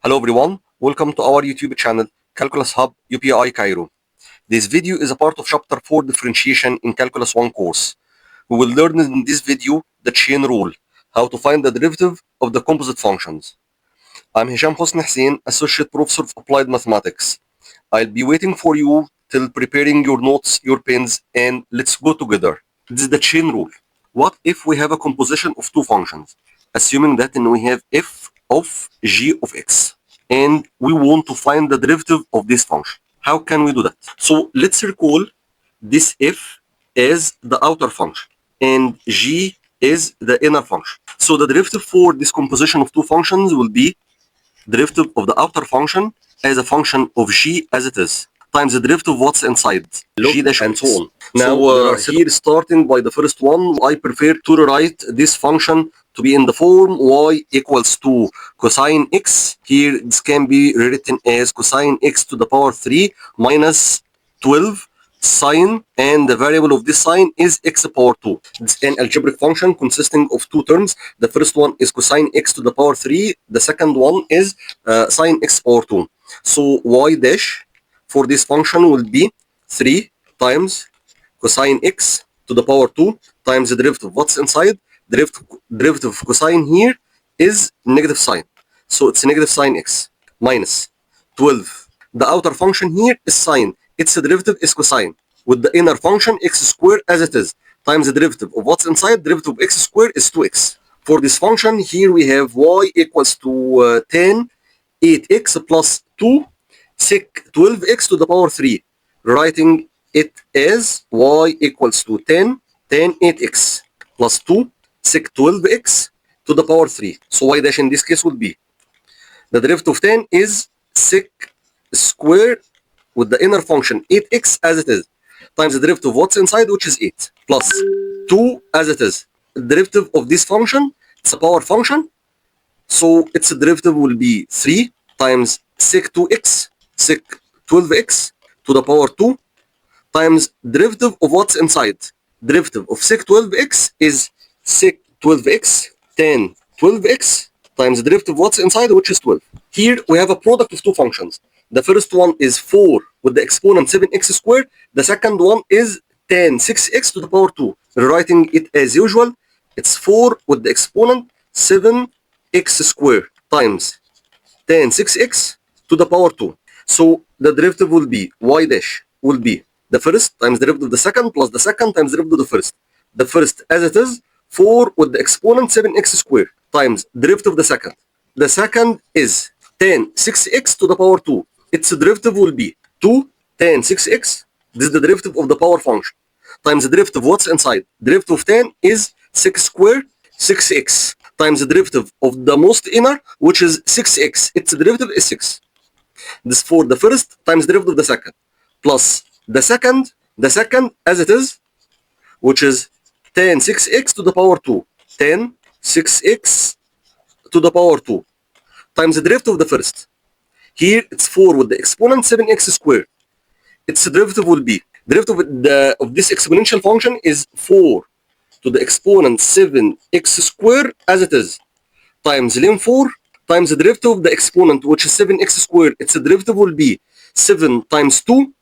Hello everyone, welcome to our YouTube channel, Calculus Hub UPEI Cairo. This video is a part of Chapter 4 Differentiation in Calculus 1 course. We will learn in this video the chain rule, how to find the derivative of the composite functions. I'm Hisham Hosni Hussein, Associate Professor of Applied Mathematics. I'll be waiting for you till preparing your notes, your pens, and let's go together. This is the chain rule. What if we have a composition of two functions, assuming that we have f of g of x, and we want to find the derivative of this function? How can we do that? So let's recall this f as the outer function, and g is the inner function. So the derivative for this composition of two functions will be derivative of the outer function as a function of g as it is, times the derivative of what's inside, g dash and so on. Now, here starting by the first one, I prefer to rewrite this function to be in the form y equals to cosine x. Here, this can be rewritten as cosine x to the power 3 minus 12 sine, and the variable of this sine is x power 2. It's an algebraic function consisting of two terms. The first one is cosine x to the power 3. The second one is sine x power 2. So y dash for this function will be 3 times cosine x to the power 2 times the derivative of what's inside. Derivative of cosine here is negative sine. So it's negative sine x minus 12. The outer function here is sine. Its derivative is cosine. With the inner function x squared as it is, times the derivative of what's inside, derivative of x squared is 2x. For this function, here we have y equals to 10, 8x plus 2, sec 12x to the power 3. Writing it as y equals to 10, 8x plus 2, sec 12x to the power 3. So y dash in this case would be, the derivative of 10 is sec squared with the inner function 8x as it is, times the derivative of what's inside, which is 8, plus 2 as it is. The derivative of this function, it's a power function, so its derivative will be 3 times sec 2x, sec 12x to the power 2, times derivative of what's inside. Derivative of sec 12x is sec 12x, 10 12x, times the derivative of what's inside, which is 12. Here we have a product of two functions. The first one is 4 with the exponent 7x squared. The second one is 10 6x to the power 2. Rewriting it as usual, it's 4 with the exponent 7x squared times 10 6x to the power 2. So the derivative will be y dash will be the first times the derivative of the second plus the second times the derivative of the first. The first as it is, 4 with the exponent 7x squared times derivative of the second. The second is 10 6x to the power 2. Its derivative will be 2 10 6x. This is the derivative of the power function, times the derivative of what's inside. Derivative of 10 is 6 squared 6x, times the derivative of the most inner, which is 6x. Its derivative is 6. This for the first times the derivative of the second, plus the second as it is, which is 10 6x to the power 2, 10 6x to the power 2, times the derivative of the first. Here it's 4 with the exponent 7x squared. Its derivative will be, derivative of this exponential function is 4 to the exponent 7x squared as it is, times ln 4 times the derivative of the exponent, which is 7x squared. Its derivative will be 7 times 2,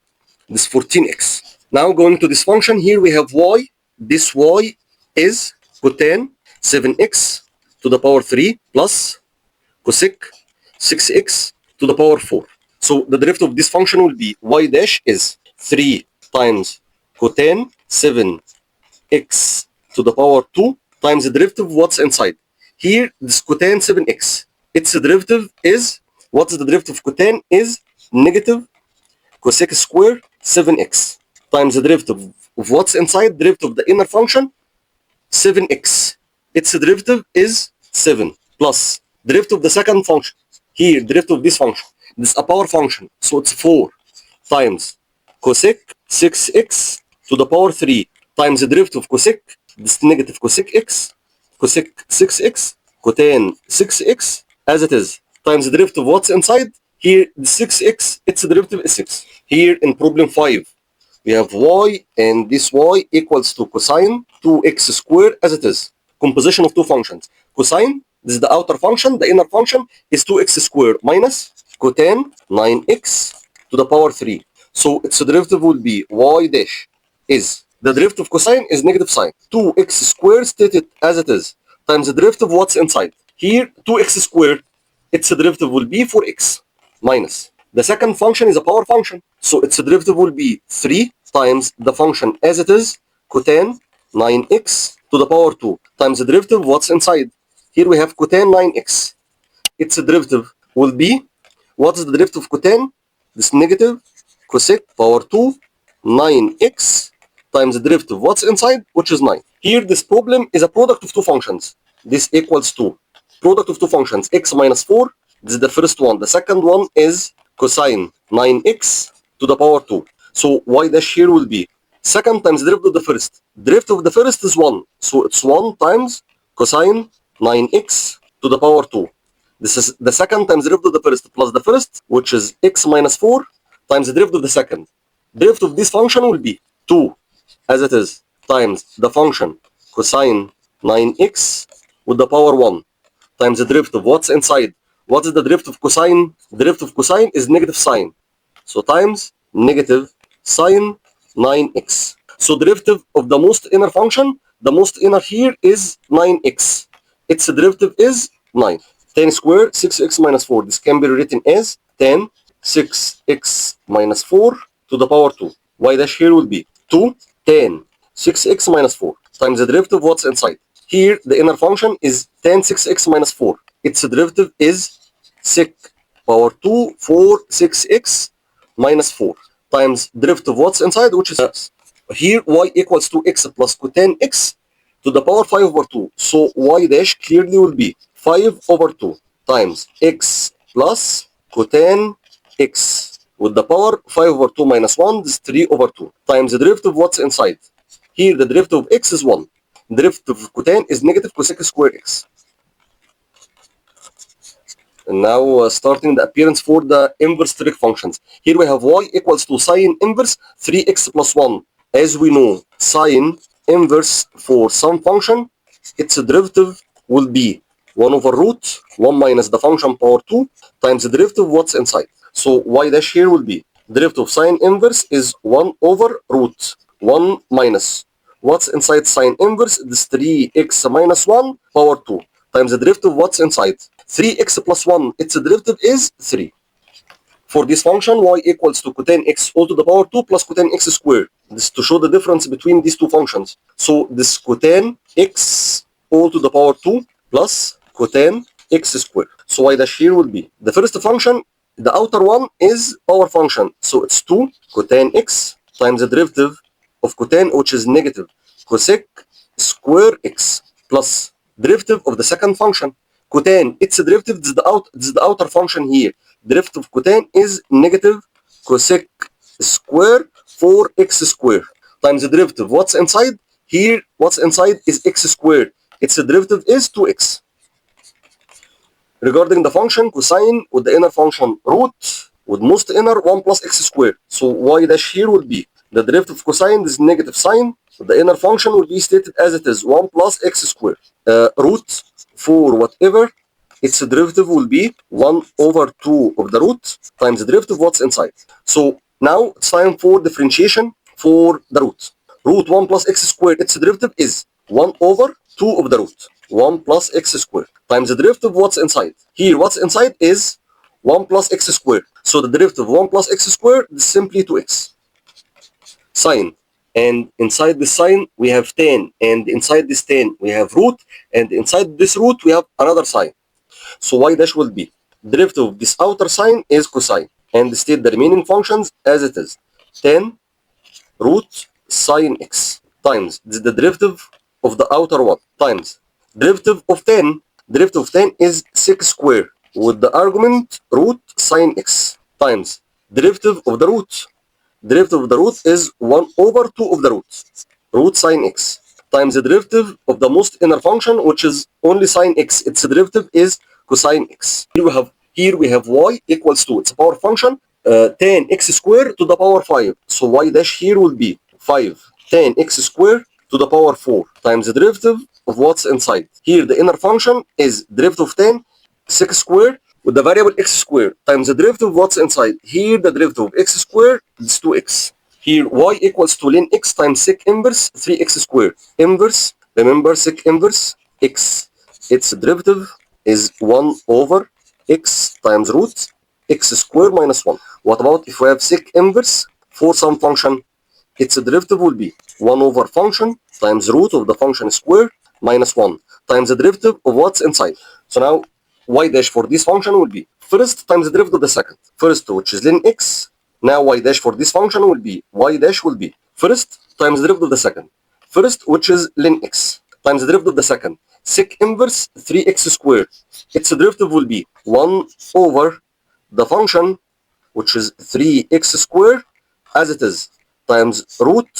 this 14x. Now going to this function, here we have y. This y is cosine 7x to the power 3 plus cosec 6x to the power 4. So the derivative of this function will be y dash is 3 times cosine 7x to the power 2 times the derivative of what's inside. Here, this cosine 7x. Its derivative is, what's the derivative of cosine is negative cosec squared 7x times the derivative of what's inside, derivative of the inner function, 7x. Its derivative is 7 plus derivative of the second function. Here, derivative of this function. This is a power function, so it's 4 times cosec 6x to the power 3 times the derivative of cosec, this negative cosec x, cosec 6x, cosine 6x as it is, times the derivative of what's inside. Here, the 6x, its derivative is 6. Here in problem 5, we have y, and this y equals to cosine 2x squared as it is. Composition of two functions. Cosine This is the outer function. The inner function is 2x squared minus cotan 9x to the power 3. So its derivative will be y dash is the derivative of cosine is negative sine. 2x squared stated as it is times the derivative of what's inside. Here 2x squared, its derivative will be 4x minus. The second function is a power function. So its derivative will be 3 times the function as it is cotan 9x to the power 2 times the derivative of what's inside. Here we have cotan 9x. Its derivative will be, what is the derivative of cotan? This negative cosec power 2 9x times the derivative of what's inside, which is 9. Here this problem is a product of two functions. This equals to product of two functions, x minus 4. This is the first one. The second one is cosine 9x to the power 2. So y dash here will be second times derivative of the first. Derivative of the first is 1. So it's 1 times cosine 9x to the power 2. This is the second times derivative of the first plus the first, which is x minus 4 times the derivative of the second. Derivative of this function will be 2 as it is times the function cosine 9x with the power 1 times the derivative. What's inside? What is the derivative of cosine? The derivative of cosine is negative sine. So times negative sine 9x. So derivative of the most inner function, the most inner here is 9x. Its derivative is 9. 10 squared, 6x minus 4. This can be written as 10 6x minus 4 to the power 2. Y dash here will be 2 10 6x minus 4 times the derivative of what's inside. Here the inner function is 10 6x minus 4. Its derivative is sec power 2 4 6x minus 4 times derivative of what's inside, which is x. Here y equals to x plus cotan x to the power 5 over 2. So y dash clearly will be 5 over 2 times x plus cotan x with the power 5 over 2 minus 1, this is 3 over 2 times the derivative of what's inside. Here the derivative of x is 1. Derivative of cotan is negative cosec squared x. And now starting the appearance for the inverse trig functions. Here we have y equals to sine inverse 3x plus 1. As we know, sine inverse for some function, its derivative will be 1 over root 1 minus the function power 2 times the derivative of what's inside. So y dash here will be derivative of sine inverse is 1 over root 1 minus what's inside sine inverse, this 3x minus 1 power 2 times the derivative of what's inside. 3x plus 1, its derivative is 3. For this function, y equals to cotan x all to the power 2 plus cotan x squared. This is to show the difference between these two functions. So this cotan x all to the power 2 plus cotan x squared. So y dash here will be the first function, the outer one is power function. So it's 2 cotan x times the derivative of cotan, which is negative cosec square x plus derivative of the second function. Cotan, its derivative, this is the outer function here. Derivative of cotan is negative cosec square 4x squared times the derivative. What's inside? Here, what's inside is x squared. Its derivative is 2x. Regarding the function cosine with the inner function root with most inner 1 plus x squared. So y dash here will be the derivative of cosine is negative sine. The inner function will be stated as it is 1 plus x squared. Root for whatever, its derivative will be 1 over 2 of the root times the derivative of what's inside. So now it's time for differentiation for the root. Root 1 plus x squared, its derivative is 1 over 2 of the root. 1 plus x squared times the derivative of what's inside. Here what's inside is 1 plus x squared. So the derivative of 1 plus x squared is simply 2x. Sine. And inside this sine we have tan, and inside this tan we have root, and inside this root we have another sine. So y dash will be derivative of this outer sine is cosine, and state the remaining functions as it is. Tan root sine x times the derivative of the outer one times derivative of tan. Derivative of tan is sec squared with the argument root sine x times derivative of the root. Derivative of the root is 1 over 2 of the root sine x times the derivative of the most inner function, which is only sine x. Its derivative is cosine x. Here we have y equals to, it's a power function, tan x squared to the power 5. So y dash here will be 5 tan x squared to the power 4 times the derivative of what's inside. Here the inner function is derivative of tan sec squared with the variable x squared times the derivative of what's inside. Here the derivative of x squared is 2x. Here y equals to ln x times sec inverse 3x squared. Inverse, remember sec inverse x. Its derivative is 1 over x times root x squared minus 1. What about if we have sec inverse for some function? Its derivative will be 1 over function times root of the function squared minus 1 times the derivative of what's inside. So now y dash for this function will be first times the derivative of the second. First, which is ln x. Now y dash for this function will be y dash will be first times the derivative of the second. First, which is ln x times the derivative of the second. Sec inverse 3x squared. Its derivative will be 1 over the function, which is 3x squared as it is, times root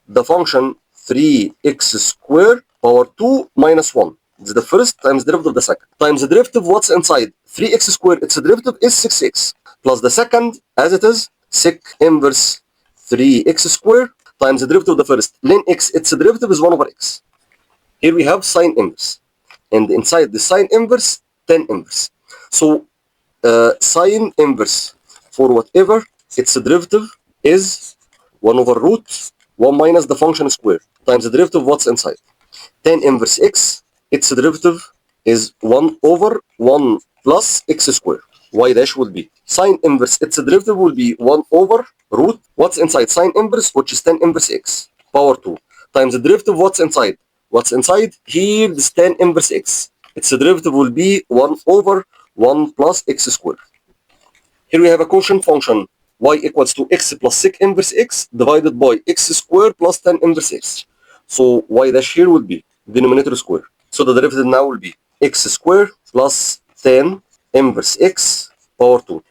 the function 3x squared power 2 minus 1. It's the first times derivative of the second. Times the derivative what's inside. 3x squared, its derivative is 6x. Plus the second as it is, sec inverse 3x squared times the derivative of the first. Ln x, its derivative is 1 over x. Here we have sine inverse. And inside the sine inverse, tan inverse. So sine inverse for whatever, its derivative is 1 over root 1 minus the function squared times the derivative of what's inside. Tan inverse x, its derivative is 1 over 1 plus x squared. Y dash will be sine inverse, its derivative will be 1 over root what's inside sine inverse, which is tan inverse x power 2 times the derivative of what's inside. What's inside? Here is tan inverse x. Its derivative will be 1 over 1 plus x squared. Here we have a quotient function y equals to x plus sec inverse x divided by x squared plus tan inverse x. So y dash here will be denominator square. So the derivative now will be x squared plus tan inverse x power 2.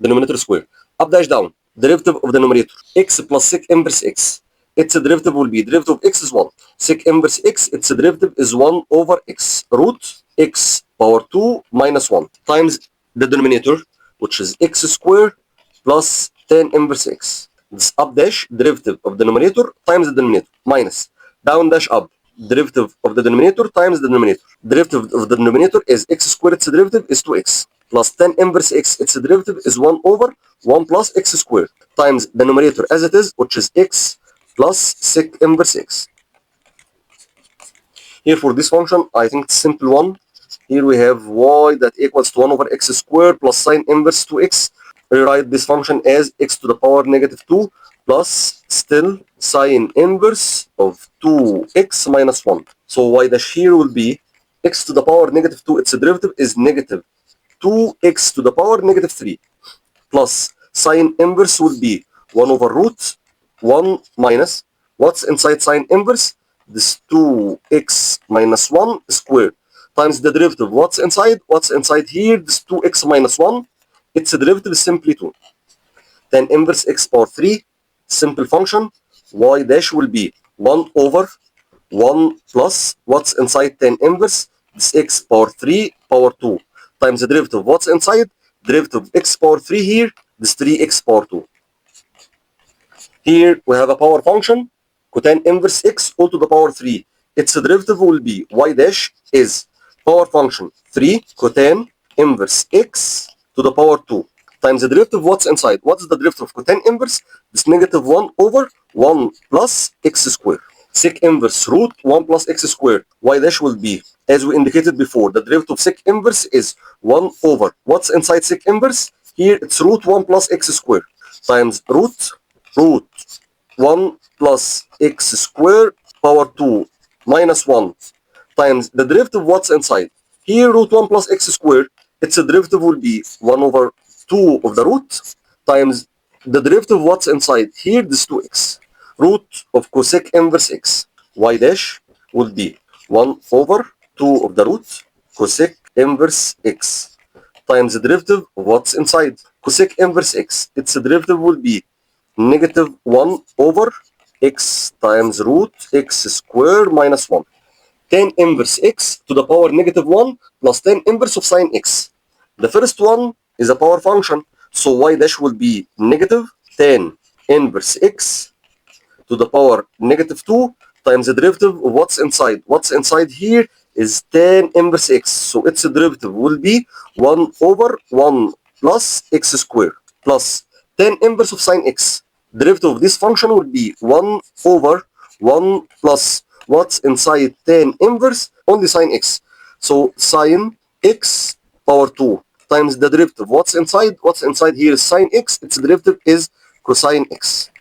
Denominator square. Up dash down. Derivative of the numerator. X plus sec inverse x. Its derivative will be derivative of x is 1. Sec inverse x, its derivative is 1 over x. Root x power 2 minus 1 times the denominator, which is x squared plus tan inverse x. This up dash, derivative of the numerator times the denominator, minus down dash up, derivative of the denominator times the denominator. Derivative of the denominator is x squared, its derivative is 2x, plus tan inverse x, its derivative is 1 over 1 plus x squared, times the numerator as it is, which is x plus sec inverse x. Here for this function, I think it's simple one. Here we have y that equals to 1 over x squared plus sine inverse 2x. Rewrite this function as x to the power negative 2 plus still sine inverse of 2x minus 1. So y dash here will be x to the power negative 2, its derivative is negative 2x to the power negative 3 plus sine inverse will be 1 over root 1 minus what's inside sine inverse, this 2x minus 1 squared times the derivative what's inside here, this 2x minus 1, its derivative is simply 2. Tan inverse x power 3, simple function, y dash will be 1 over 1 plus what's inside tan inverse, this x power 3 power 2 times the derivative what's inside, derivative of x power 3 here, this 3x power 2. Here we have a power function, cotan inverse x all to the power 3. Its derivative will be y dash is power function 3 cotan inverse x to the power 2 times the derivative of what's inside. What is the derivative of cotan inverse? This negative 1 over 1 plus x squared. Sec inverse root 1 plus x squared. Y dash will be, as we indicated before, the derivative of sec inverse is 1 over what's inside sec inverse? Here it's root 1 plus x squared times root 1 plus x squared power 2 minus 1 times the derivative of what's inside. Here root 1 plus x squared, its derivative will be 1 over 2 of the root times the derivative of what's inside. Here this 2x. Root of cosec inverse x. Y dash will be 1 over 2 of the root cosec inverse x times the derivative of what's inside. Cosec inverse x, its derivative will be negative 1 over x times root x squared minus 1. Tan inverse x to the power negative 1 plus tan inverse of sine x. The first one is a power function, so y dash will be negative tan inverse x to the power negative 2 times the derivative of what's inside. What's inside here is tan inverse x. So its derivative will be 1 over 1 plus x squared plus tan inverse of sine x. Derivative of this function will be 1 over 1 plus what's inside tan inverse only sine x. So sine x power 2 times the derivative. What's inside here is sine x. Its derivative is cosine x.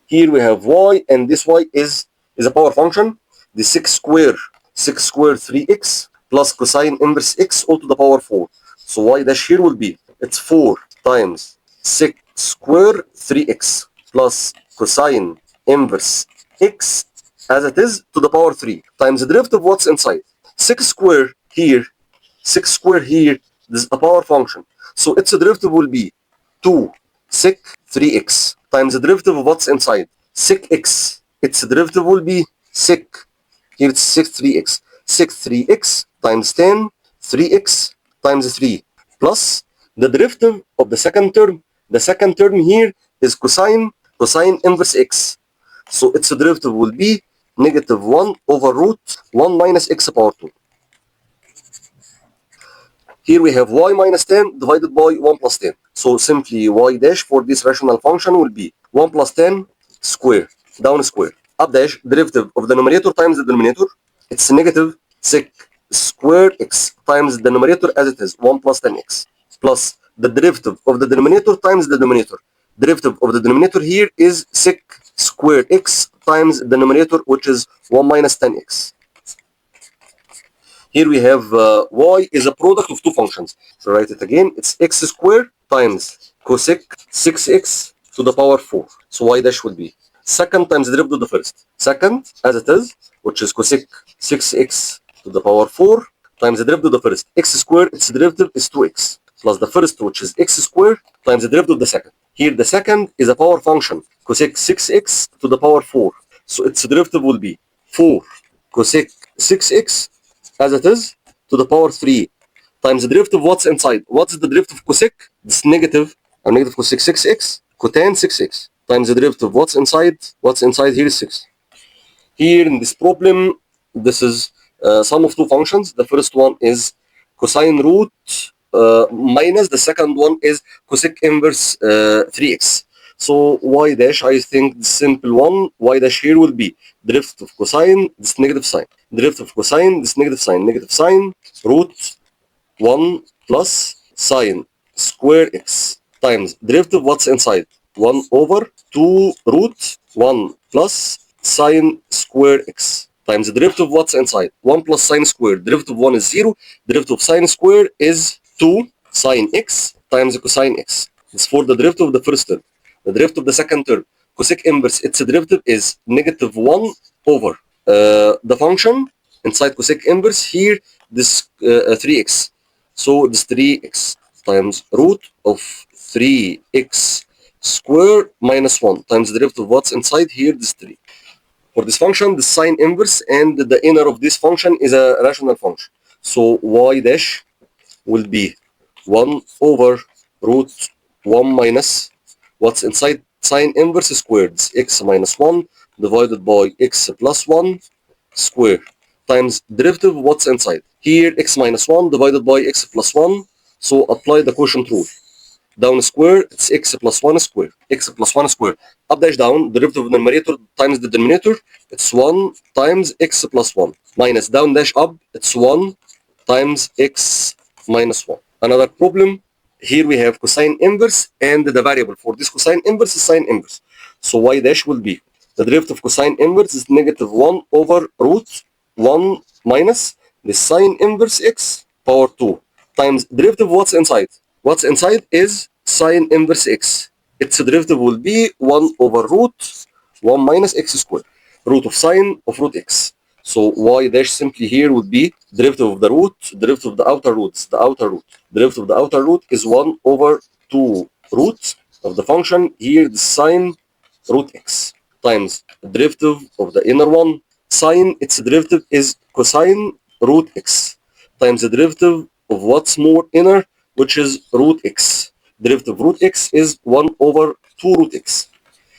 Here we have y, and this y is a power function. The 6 square 3x plus cosine inverse x all to the power 4. So y dash here will be, it's 4 times 6 square 3x plus cosine inverse x as it is to the power 3 times the derivative of what's inside. 6 square here, this is a power function. So its derivative will be 2 sec 3x times the derivative of what's inside. Sec x, its derivative will be sec, here it's sec 3x. Sec 3x times 10, 3x times 3 plus the derivative of the second term. The second term here is cosine inverse x. So its derivative will be negative 1 over root 1 minus x power 2. Here we have y minus 10 divided by 1 plus 10. So simply y dash for this rational function will be 1 plus 10 square, down square. Up dash, derivative of the numerator times the denominator. It's negative sec square x times the numerator as it is, 1 plus 10x. Plus the derivative of the denominator times the denominator. Derivative of the denominator here is sec square x times the numerator, which is 1 minus 10x. Here we have y is a product of two functions. So write it again. It's x squared times cosec 6x to the power 4. So y dash will be second times the derivative of the first. Second, as it is, which is cosec 6x to the power 4 times the derivative of the first. X squared, its derivative is 2x. Plus the first, which is x squared, times the derivative of the second. Here the second is a power function. Cosec 6x to the power 4. So its derivative will be 4 cosec 6x as it is to the power 3 times the derivative of what's inside. What's the derivative of cosec? This negative, or negative cosec 6x, cotan 6x times the derivative of what's inside. What's inside here is 6. Here in this problem, this is sum of two functions. The first one is cosine root minus the second one is cosec inverse 3x. So y dash, I think the simple one, y dash here will be derivative of cosine, this negative sign. Derivative of cosine, this negative sign, root 1 plus sine square x times derivative of what's inside. 1 over 2 root 1 plus sine square x times the derivative of what's inside. 1 plus sine squared, derivative of 1 is 0, derivative of sine squared is 2 sine x times cosine x. It's for the derivative of the first term. The derivative of the second term, cosec inverse, its derivative is negative 1 over the function inside cosec inverse here, this 3x. So this 3x times root of 3x square minus 1 times the derivative of what's inside here, this 3. For this function, the sine inverse and the inner of this function is a rational function. So y dash will be 1 over root 1 minus what's inside sine inverse squared, x minus 1 divided by x plus 1 square times derivative of what's inside. Here x minus 1 divided by x plus 1, so apply the quotient rule. Down square, it's x plus 1 square. X plus 1 square. Up dash down, derivative of the numerator times the denominator, it's 1 times x plus 1. Minus down dash up, it's 1 times x minus 1. Another problem, here we have cosine inverse and the variable for this cosine inverse is sine inverse. So y dash will be, the derivative of cosine inverse is negative 1 over root 1 minus the sine inverse x power 2 times derivative of what's inside. What's inside is sine inverse x. Its derivative will be 1 over root 1 minus x squared. Root of sine of root x. So y dash simply here would be derivative of the root, derivative of the outer roots, the outer root. Derivative of the outer root is 1 over 2 root of the function. Here the sine root x times the derivative of the inner one. Sine, its derivative is cosine root x times the derivative of what's more inner, which is root x. Derivative of root x is 1 over 2 root x.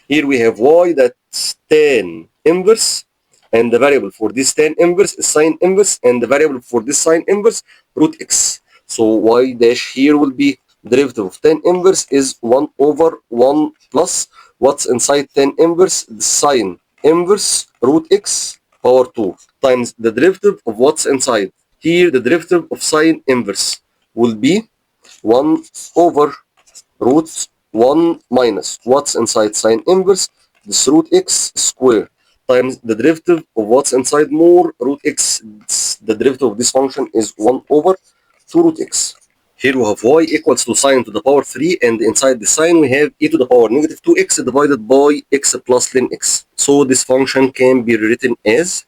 Here we have y, that's tan inverse and the variable for this tan inverse is sine inverse, and the variable for this sine inverse root x. So y dash here will be derivative of tan inverse is 1 over 1 plus what's inside tan inverse, the sine inverse root x power 2 times the derivative of what's inside. Here the derivative of sine inverse will be 1 over root 1 minus what's inside sine inverse, this root x square times the derivative of what's inside more root x. The derivative of this function is 1 over 2 root x. Here we have y equals to sine to the power 3, and inside the sine we have e to the power negative 2x divided by x plus ln x. So this function can be written as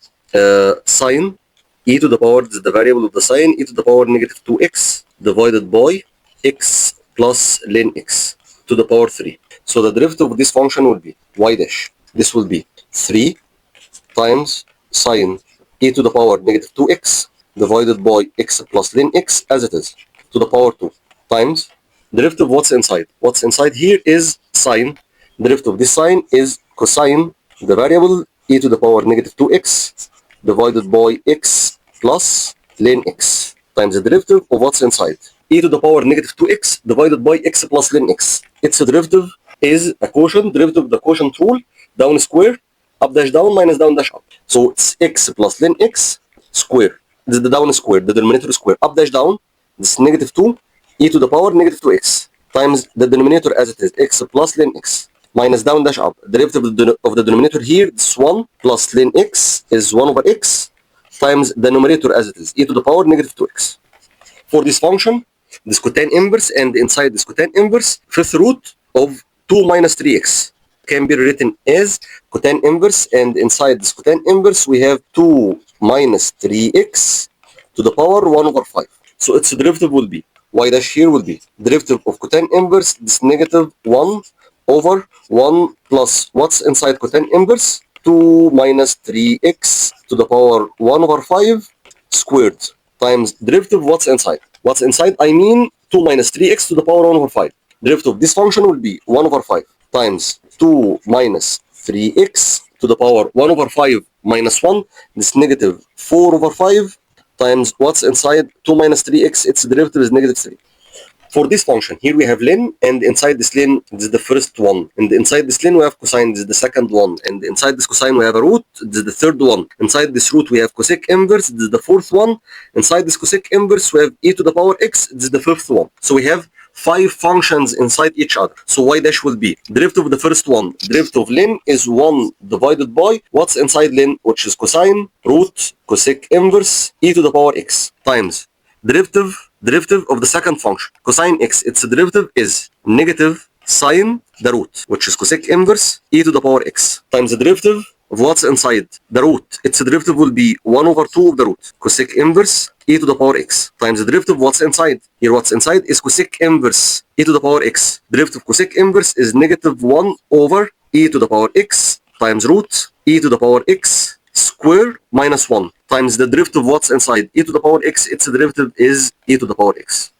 sine e to the power, this is the variable of the sine, e to the power negative 2x divided by x plus ln x to the power 3. So the derivative of this function will be y dash. This will be 3 times sine e to the power negative 2x divided by x plus ln x as it is to the power 2 times derivative of what's inside. What's inside here is sine. Derivative of this sine is cosine, the variable e to the power negative 2x divided by x plus ln x times the derivative of what's inside. E to the power negative 2x divided by x plus ln x. Its derivative is a quotient, derivative of the quotient rule, down square, up dash down minus down dash up. So it's x plus ln x square. This is the down square, the denominator square, up dash down, this negative 2 e to the power negative 2x times the denominator as it is, x plus ln x minus down dash up. Derivative of the denominator here, this 1 plus ln x is 1 over x times the numerator as it is, e to the power negative 2x. For this function, this cotan inverse, and inside this cotan inverse, fifth root of 2 minus 3x can be written as cotan inverse, and inside this cotan inverse we have 2 minus 3x to the power 1 over 5. So its derivative will be, y dash here will be derivative of cotan inverse, this negative 1 over 1 plus what's inside cotan inverse, 2 minus 3x to the power 1 over 5 squared times derivative of what's inside. What's inside, I mean 2 minus 3x to the power 1 over 5. Derivative of this function will be 1 over 5 times 2 minus 3x to the power 1 over 5 minus 1, this negative 4 over 5 times what's inside 2 minus 3x, its derivative is negative 3. For this function, here we have ln, and inside this ln, this is the first one, and inside this ln we have cosine, this is the second one, and inside this cosine we have a root, this is the third one. Inside this root we have cosec inverse, this is the fourth one. Inside this cosec inverse we have e to the power x, this is the fifth one. So we have 5 functions inside each other. So y dash will be derivative of the first one, derivative of ln is 1 divided by what's inside ln, which is cosine root cosec inverse e to the power x times derivative of the second function, cosine x, its derivative is negative sine the root, which is cosec inverse e to the power x, times the derivative of what's inside the root. Its derivative will be 1 over 2 of the root, cosec inverse e to the power x, times the derivative of what's inside. Here what's inside is cosec inverse e to the power x. Derivative of cosec inverse is negative 1 over e to the power x times root e to the power x square minus 1 times the derivative of what's inside, e to the power x, its derivative is e to the power x.